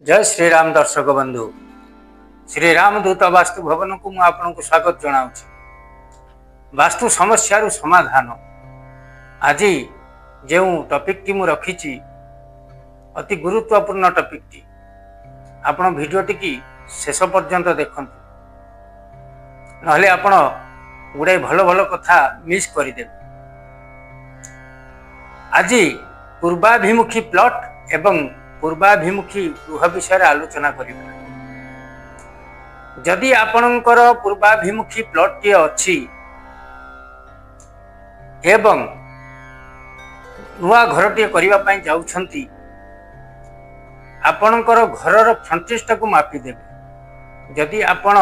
जय श्री राम दर्शक बंधु श्री राम दूत वास्तु भवन को मु आपन को स्वागत जनाऊँ। वास्तु समस्या समाधान आज जो टॉपिक टी मु रखी अति गुरुत्वपूर्ण टॉपिक टी आपण वीडियोटी की शेष पर्यंत देखु ना आपण गुड़े भल भल कथा मिस करदे। आज पूर्वाभिमुखी प्लॉट एवं पूर्वाभिमुखी गृह विषय आलोचना करिबा। जदि आपणकर पूर्वाभिमुखी प्लॉट टी अछि एवं नुआ घर टी करिबा पई जाउछंती, आपणकर घरर फ्रंटेज को मापी देबे। जदि आपण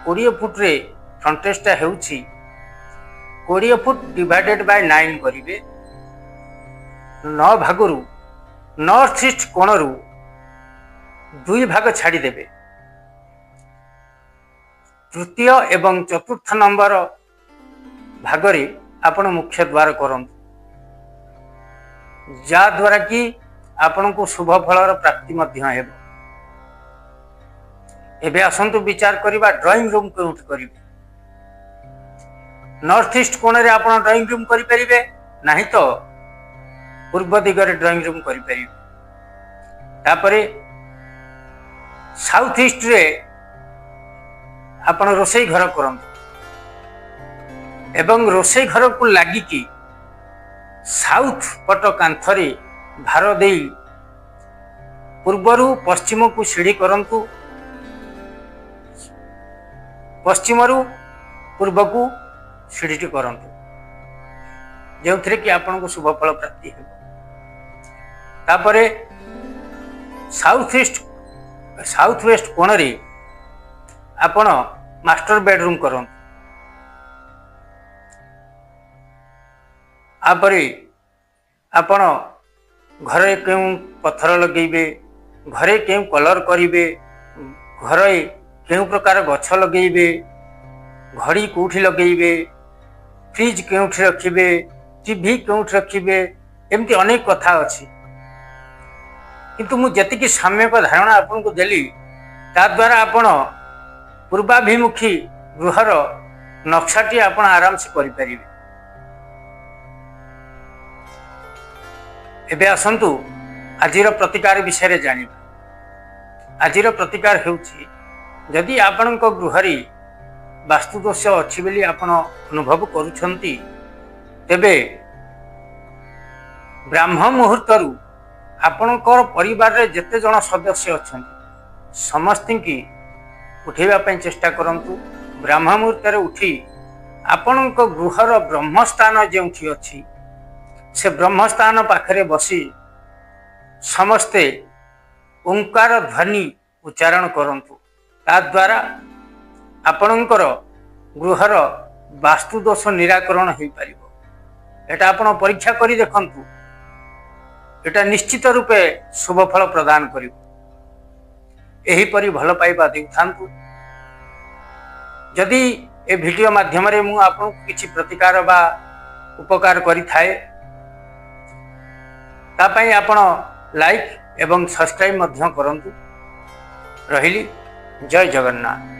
20 फुट रे फ्रंटेज टा हेउछि 20 फुट डिवाइडेड बाय 9 करिवे। 9 भागरु नॉर्थ ईस्ट कोणरू 2 भाग छाड़ी देबे। तृतीय एवं चतुर्थ नंबर भागरे आपण मुख्य द्वार करंतु, जा द्वारा कि आपण को शुभ फलर प्राप्ति मध्य हेबो। एबे आसंतु विचार करिबा ड्राइंग रूम कोउठ करिवे। नॉर्थ ईस्ट कोण रे आपण ड्राइंग रूम करि परिबे नाही तो पूर्व दिगरे ड्राइंग रूम करि परिबे। तापरे साउथ ईस्ट रे आपण रोसई घर करंतु एवं रोसई घर को लागि कि साउथ पट कांथरे भार देई पूर्वरु पश्चिम को सीढ़ी करंतु, पश्चिमरु पूर्व को सीढ़ी करंतु, जेउथरे कि आपण को शुभ फल प्राप्ति हेबो। तापरे साउथ वेस्ट कोण रे आपण मास्टर बेडरूम करंतु। आपरे आपण घरे केउ पत्थर लगेबे, घरे केउ कलर करिवे, घरे केउ प्रकार गछ लगेबे, घड़ी कोठी लगेबे, फ्रिज केउठी रखिबे, टीवी केउठी रखिबे, एमती अनेक कथा अछि। किंतु मु जतिकि साम्यक धारणा आपन को देली ता द्वारा आपण पूर्वाभिमुखी गृहर नक्शाटी आपण आराम से करि परिबे। एबे आसंतु आजिर प्रतिकार विषय रे जानिबा। आजिर प्रतिकार हेउछि, जदि आपणक गृहरी वास्तु दोष अछि बेली आपण अनुभव करूछंती, तेबे ब्राह्म मुहूर्तरु आपणकर परिवार रे जेते जण सदस्य अछंती समस्ती की उठेबा पई चेष्टा करंतु। ब्राह्म मुहूर्त रे उठी आपणक गृहर ब्रह्मस्थान जेउठी अछि से ब्रह्मस्थान पाखरे बसी समस्ते ओंकार ध्वनि उच्चारण करंतु। ता द्वारा आपणकर गृहर वास्तु दोष निराकरण होई परिबो। एटा आपण परीक्षा करी देखंतु, एटा निश्चित रूपे शुभ फल प्रदान करिबो। एही परि भल पाइबा देउथांतु। जदि ए वीडियो माध्यम रे मु आपन किछि प्रतिकार बा उपकार करि थाए ता पई आपण लाइक एवं सब्सक्राइब मध्य करंतु। रहिली जय जगन्नाथ।